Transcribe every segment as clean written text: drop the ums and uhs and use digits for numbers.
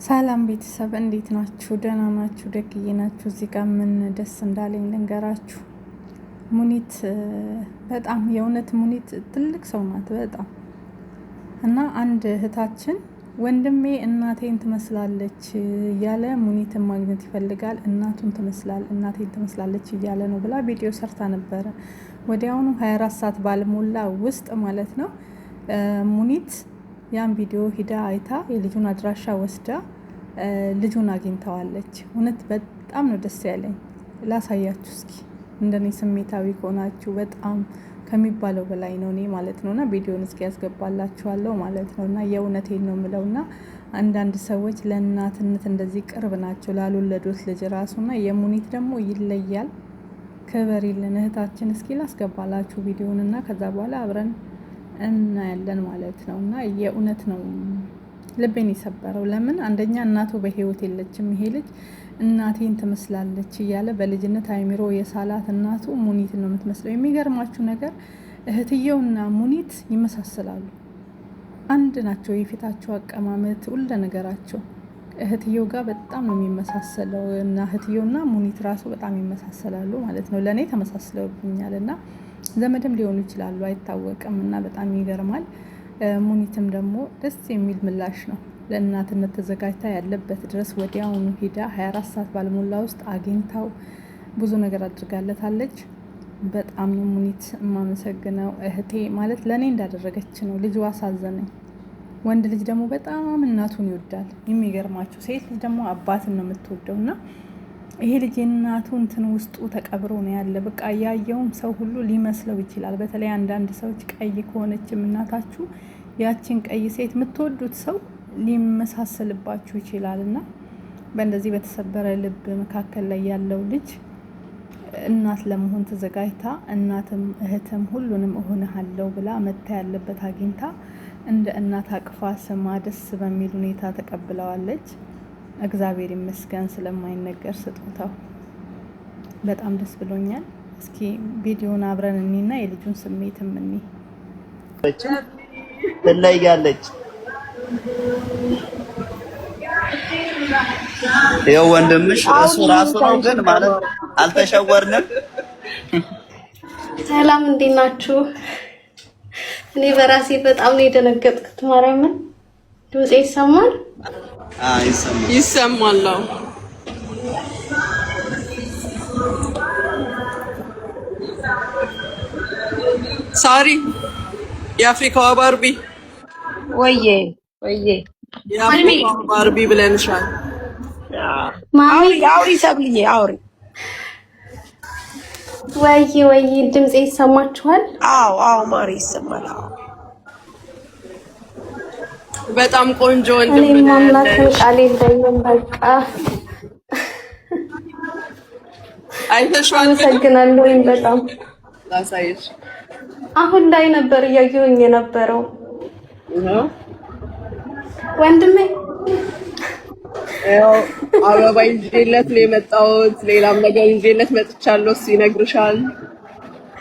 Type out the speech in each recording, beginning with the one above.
ሰላም ቤተሰብ እንዴት ናችሁ? ደህና ናችሁ? ደግዬ ናችሁ? እዚህ ጋር ምን ደስ እንዳለኝ ልንገራችሁ። ሙኒት በጣም የእውነት ሙኒት ትልቅ ሰው ናት በጣም እና አንድ እህታችን ወንድሜ እናቴን ትመስላለች እያለ ሙኒትን ማግኘት ይፈልጋል። እናቴን ትመስላለች እያለ ነው ብላ ቪዲዮ ሰርታ ነበረ። ወዲያውኑ 24 ሰዓት ባልሞላ ውስጥ ማለት ነው ሙኒት ያን ቪዲዮ ሂዳ አይታ የልጁን አድራሻ ወስዳ ልጁን አግኝተዋለች። እውነት በጣም ነው ደስ ያለኝ። ላሳያችሁ እስኪ እንደኔ ስሜታዊ ከሆናችሁ በጣም ከሚባለው በላይ ነው እኔ ማለት ነውና ቪዲዮን እስኪ ያስገባላችኋለሁ ማለት ነውና የእውነቴን ነው የምለውና አንዳንድ ሰዎች ለእናትነት እንደዚህ ቅርብ ናቸው ላልወለዱት ልጅ ራሱና የሙኒት ደግሞ ይለያል። ክበሪልን እህታችን። እስኪ ላስገባላችሁ ቪዲዮንና ከዛ በኋላ አብረን እናያለን ማለት ነውና የእውነት ነው ልቤን የሰበረው። ለምን አንደኛ እናቱ በህይወት የለችም። ይሄ ልጅ እናቴን ትመስላለች እያለ በልጅነት አይምሮ የሳላት እናቱ ሙኒት ነው የምትመስለው። የሚገርማችሁ ነገር እህትየውና ሙኒት ይመሳሰላሉ፣ አንድ ናቸው። የፊታቸው አቀማመጥ ሁሉ ነገራቸው እህትየው ጋር በጣም ነው የሚመሳሰለው እና እህትየውና ሙኒት ራሱ በጣም ይመሳሰላሉ ማለት ነው። ለእኔ ተመሳስለውብኛል እና ዘመድም ሊሆኑ ይችላሉ አይታወቅም። እና በጣም ይገርማል። ሙኒትም ደግሞ ደስ የሚል ምላሽ ነው። ለእናትነት ተዘጋጅታ ያለበት ድረስ ወዲያውኑ ሂዳ 24 ሰዓት ባልሞላ ውስጥ አግኝታው ብዙ ነገር አድርጋለታለች። በጣም ነው ሙኒት የማመሰግነው። እህቴ ማለት ለእኔ እንዳደረገች ነው። ልጁ አሳዘነኝ። ወንድ ልጅ ደግሞ በጣም እናቱን ይወዳል። የሚገርማችሁ ሴት ልጅ ደግሞ አባትን ነው የምትወደው እና ይሄ ልጅ የእናቱ እንትን ውስጡ ተቀብሮ ነው ያለ። በቃ ያየውም ሰው ሁሉ ሊመስለው ይችላል። በተለይ አንዳንድ ሰዎች ቀይ ከሆነችም እናታችሁ ያችን ቀይ ሴት የምትወዱት ሰው ሊመሳሰልባችሁ ይችላል እና በእንደዚህ በተሰበረ ልብ መካከል ላይ ያለው ልጅ እናት ለመሆን ተዘጋጅታ እናትም እህትም ሁሉንም እሆንሃለሁ ብላ መታ ያለበት አግኝታ እንደ እናት አቅፋ ስማ ደስ በሚል ሁኔታ ተቀብለዋለች። እግዚአብሔር ይመስገን ስለማይነገር ስጦታው በጣም ደስ ብሎኛል። እስኪ ቪዲዮን አብረን እኒና የልጁን ስሜትም እኒ ትለያለች። ይኸው ወንድምሽ እሱ ራሱ ነው ግን ማለት አልተሸወርንም። ሰላም እንዴት ናችሁ? እኔ በራሴ በጣም ነው የደነገጥኩት። ማርያምን ድምጼ ይሰማል? ይሰማል። ሳሪ የአፍሪካዋ ባርቢ ወዬ የአፍሪካዋ ባርቢ ብለንሻል። አውሪ ሰብልዬ አውሪ። ወዬ ድምጼ ይሰማችኋል? አዎ ማሪ ይሰማል። በጣም ቆንጆ ወንድም እኔ ማምላክን ቃል የለኝም። በቃ አይተሽዋል? አመሰግናለሁ። በጣም ላሳይሽ። አሁን ላይ ነበር እያየሁኝ የነበረው ወንድሜ። ያው አበባ ይዤለት ነው የመጣሁት። ሌላም ነገር ይዤለት መጥቻለሁ። እሱ ይነግርሻል።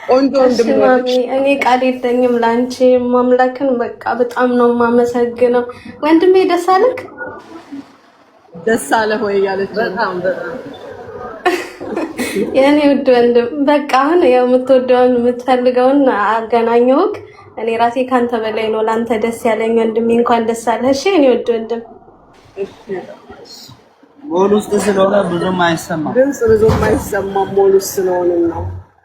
ቆንጆ ወንድም ነው። እኔ ቃል የለኝም ላንቺ ማምላክን በቃ በጣም ነው የማመሰግነው ወንድሜ። ደስ አለክ? ደስ አለ ሆይ ያለች በጣም የኔ ውድ ወንድም በቃ አሁን ያው የምትወደውን የምትፈልገውን አገናኘውክ። እኔ ራሴ ካንተ በላይ ነው ላንተ ደስ ያለኝ ወንድሜ። እንኳን ደስ አለህ። እሺ የኔ ውድ ወንድም። ሞል ውስጥ ስለሆነ ብዙም አይሰማም፣ ድምጽ ብዙም አይሰማም። ሞል ውስጥ ስለሆነ ነው።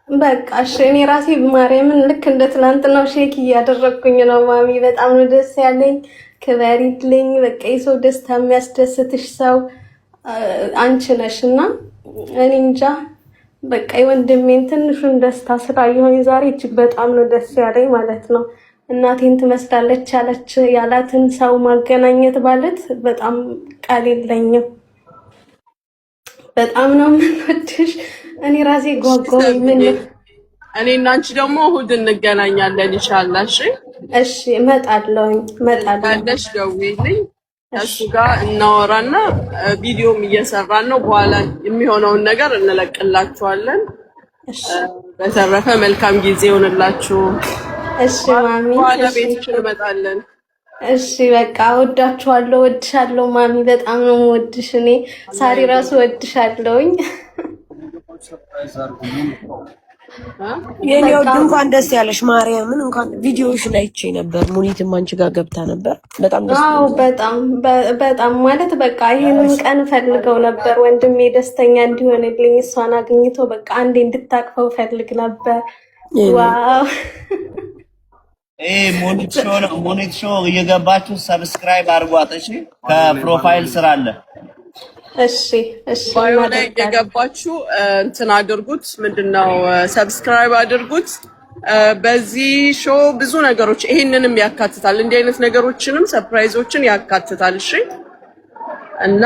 በቃ እሺ እኔ ራሴ ማርያምን ልክ እንደ ትናንትናው ሼክ እያደረግኩኝ ነው። ማሚ በጣም ነው ደስ ያለኝ። ክበሪልኝ። በቃ የሰው ደስታ የሚያስደስትሽ ሰው አንቺ ነሽና እኔ እንጃ በቃ የወንድሜን ትንሹን ደስታ ስላየሁኝ ዛሬ እጅግ በጣም ነው ደስ ያለኝ ማለት ነው። እናቴን ትመስላለች ያላትን ሰው ማገናኘት ማለት በጣም ቃል የለኝም። በጣም ነው የምንወድሽ። እኔ ራሴ ጓጓኝ። ምን እኔ እና አንቺ ደግሞ እሑድ እንገናኛለን ኢንሻአላህ። እሺ እመጣለሁ። ካለሽ ደውዪልኝ። እሱ ጋር እናወራና ቪዲዮም እየሰራን ነው። በኋላ የሚሆነውን ነገር እንለቅላችኋለን። በተረፈ መልካም ጊዜ ይሆንላችሁ። እሺ ማሚ። በኋላ ቤትሽ እንመጣለን። እሺ በቃ ወዳችኋለሁ፣ ወድሻለሁ ማሚ፣ በጣም ነው ወድሽ። እኔ ሳሪ ራሱ ወድሻለሁኝ። የኔ ወድ እንኳን ደስ ያለሽ ማርያምን። እንኳን ቪዲዮሽን አይቼ ነበር። ሙኒትም አንቺ ጋር ገብታ ነበር። በጣም ደስ አዎ፣ በጣም ማለት በቃ ይሄንን ቀን ፈልገው ነበር ወንድሜ ደስተኛ እንዲሆንልኝ፣ እሷን አግኝቶ በቃ አንዴ እንድታቅፈው ፈልግ ነበር። ዋው ሙኒት ሾው እየገባችሁ ሰብስክራይብ አድርጓት። እሺ ከፕሮፋይል ስራ አለ። እሺ ባዮ ላይ እየገባችሁ እንትን አድርጉት። ምንድነው ሰብስክራይብ አድርጉት። በዚህ ሾው ብዙ ነገሮች ይሄንንም ያካትታል። እንዲህ አይነት ነገሮችንም ሰርፕራይዞችን ያካትታል። እሺ እና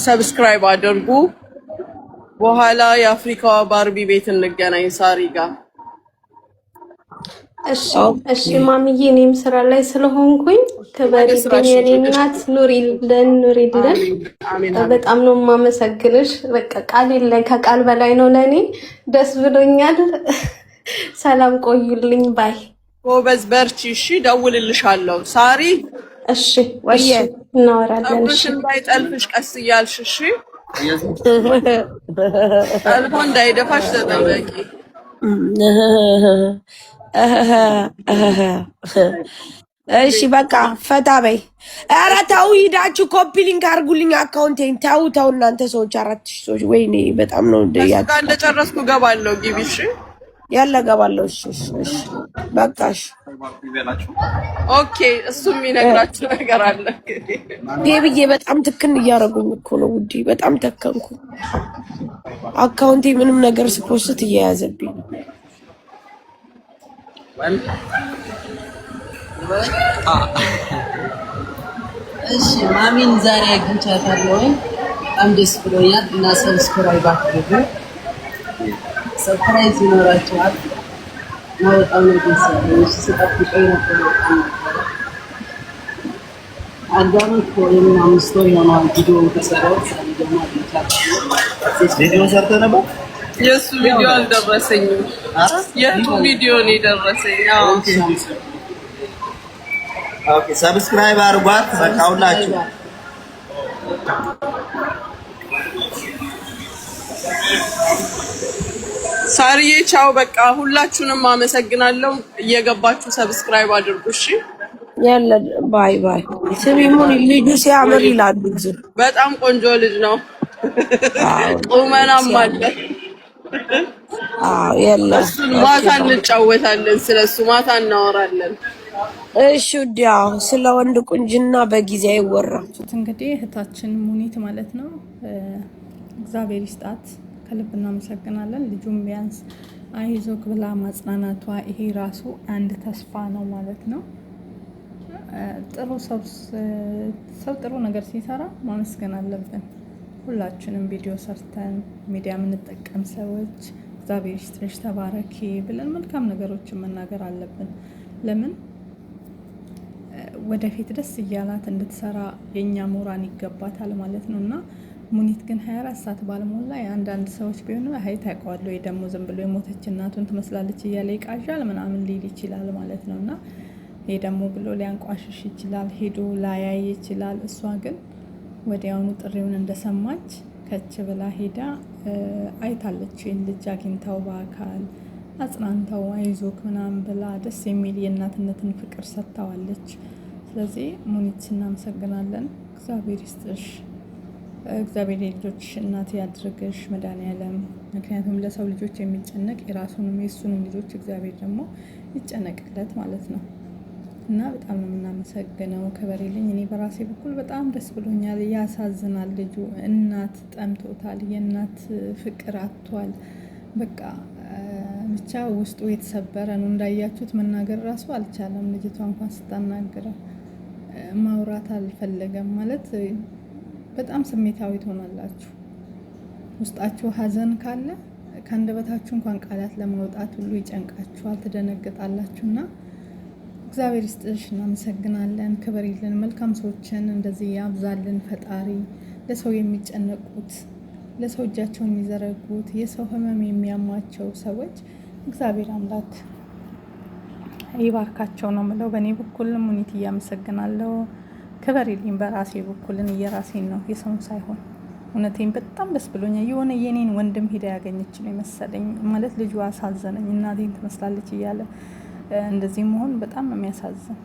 ሰብስክራይብ አድርጉ። በኋላ የአፍሪካዋ ባርቢ ቤት እንገናኝ ሳሪ ጋር። እሺ ማሚዬ፣ እኔም ስራ ላይ ስለሆንኩኝ ክበሪልኝ የኔ እናት። ኑሪልን። በጣም ነው የማመሰግንሽ። በቃ ቃል የለኝ፣ ከቃል በላይ ነው ለኔ። ደስ ብሎኛል። ሰላም ቆዩልኝ። ባይ ጎበዝ፣ በርቺ። እሺ ደውልልሻለሁ ሳሪ። እሺ እናወራለን። እሺ እንዳይጠልፍሽ ቀስ እያልሽ እሺ። ጠልፎ እንዳይደፋሽ ተጠበቂ። እሺ በቃ ፈታ በይ። ኧረ ተው ሂዳችሁ ኮፒ ሊንክ አድርጉልኝ አካውንቴን። ተው እናንተ ሰዎች 4000 ሰዎች። ወይኔ በጣም ነው ጋር እንደጨረስኩ ገባለሁ። ግቢ እሺ። ያለ ገባለሁ። እሺ በቃሽ። ኦኬ። እሱም የሚነግራችሁ ነገር አለ። ጌብዬ በጣም ትክን እያደረጉኝ እኮ ነው ውዴ። በጣም ተከንኩ። አካውንቴ ምንም ነገር ስፖስት እየያዘብኝ ነው። እሺ ማሚን ዛሬ አግኝቻታለሁ። በጣም ደስ ብሎኛል እና ሰብስክራይብ አድርጉ። ሰርፕራይዝ ይኖራችኋል እና በጣም ነው ደስ ያለኝ። ስጠብቀኝ ነበር። አዳምጥ ወይም አምስት ወር ይሆናል ቪዲዮ ከሰራው ደግሞ ቪዲዮ ሰርተ ነበር። የሱ ቪዲዮ አልደረሰኝም። የቱ ቪዲዮ ነው የደረሰኝ? ኦኬ ሰብስክራይብ አድርጓት። በቃ ሁላችሁ ሳሪዬ ቻው። በቃ ሁላችሁንም አመሰግናለሁ። እየገባችሁ ሰብስክራይብ አድርጉ እሺ። ያለ ባይ። ስሚሙን ልጁ ሲያምር ይላሉ። በጣም ቆንጆ ልጅ ነው። ቁመናም አለ። ያለ ማታ እንጫወታለን። ስለሱ ማታ እናወራለን። እሺ ዲያው ስለ ወንድ ቁንጅና በጊዜ አይወራም። እንግዲህ እህታችን ሙኒት ማለት ነው። እግዚአብሔር ይስጣት፣ ከልብ እናመሰግናለን። ልጁም ቢያንስ አይዞክ ብላ ማጽናናቷ ይሄ ራሱ አንድ ተስፋ ነው ማለት ነው። ጥሩ ሰው ጥሩ ነገር ሲሰራ ማመስገን አለብን። ሁላችንም ቪዲዮ ሰርተን ሚዲያ የምንጠቀም ሰዎች እግዚአብሔር ይስጥሽ ተባረኪ ብለን መልካም ነገሮችን መናገር አለብን። ለምን ወደፊት ደስ እያላት እንድትሰራ የኛ ሞራን ይገባታል ማለት ነው። እና ሙኒት ግን 24 ሰዓት ባልሞላ የአንዳንድ ሰዎች ቢሆኑ አይ ታውቀዋለሁ ወይ ደግሞ ዝም ብሎ የሞተች እናቱን ትመስላለች እያለ ይቃዣል ምናምን ሊል ይችላል ማለት ነው። እና ይሄ ደግሞ ብሎ ሊያንቋሽሽ ይችላል፣ ሄዶ ላያይ ይችላል። እሷ ግን ወዲያውኑ ጥሪውን እንደሰማች ከች ብላ ሄዳ አይታለች። ይህን ልጅ አግኝታው በአካል አጽናንታው አይዞክ ምናምን ብላ ደስ የሚል የእናትነትን ፍቅር ሰጥታዋለች። ስለዚህ ሙኒት እናመሰግናለን። እግዚአብሔር ይስጥሽ፣ እግዚአብሔር የልጆች እናት ያድርግሽ መድኃኒዓለም። ምክንያቱም ለሰው ልጆች የሚጨነቅ የራሱንም የእሱንም ልጆች እግዚአብሔር ደግሞ ይጨነቅለት ማለት ነው። እና በጣም ነው የምናመሰግነው። ከበሬልኝ። እኔ በራሴ በኩል በጣም ደስ ብሎኛል። ያሳዝናል። ልጁ እናት ጠምቶታል፣ የእናት ፍቅር አጥቷል። በቃ ብቻ ውስጡ የተሰበረ ነው። እንዳያችሁት መናገር ራሱ አልቻለም። ልጅቷ እንኳን ስታናግረው ማውራት አልፈለገም። ማለት በጣም ስሜታዊ ትሆናላችሁ። ውስጣችሁ ሀዘን ካለ ከአንደበታችሁ እንኳን ቃላት ለማውጣት ሁሉ ይጨንቃችኋል፣ ትደነግጣላችሁና እግዚአብሔር ይስጥሽ፣ እናመሰግናለን። ክብር ይልን። መልካም ሰዎችን እንደዚህ ያብዛልን ፈጣሪ። ለሰው የሚጨነቁት፣ ለሰው እጃቸውን የሚዘረጉት፣ የሰው ህመም የሚያማቸው ሰዎች እግዚአብሔር አምላክ ይባርካቸው ነው ምለው። በእኔ በኩል ሙኒት እያመሰግናለሁ። ክበሪልኝ። በራሴ በኩልን እየራሴን ነው የሰውን ሳይሆን እውነቴን በጣም ደስ ብሎኛል። የሆነ የኔን ወንድም ሄዳ ያገኘች ነው መሰለኝ። ማለት ልጁ አሳዘነኝ። እናቴን ትመስላለች እያለ እንደዚህ መሆን በጣም የሚያሳዝን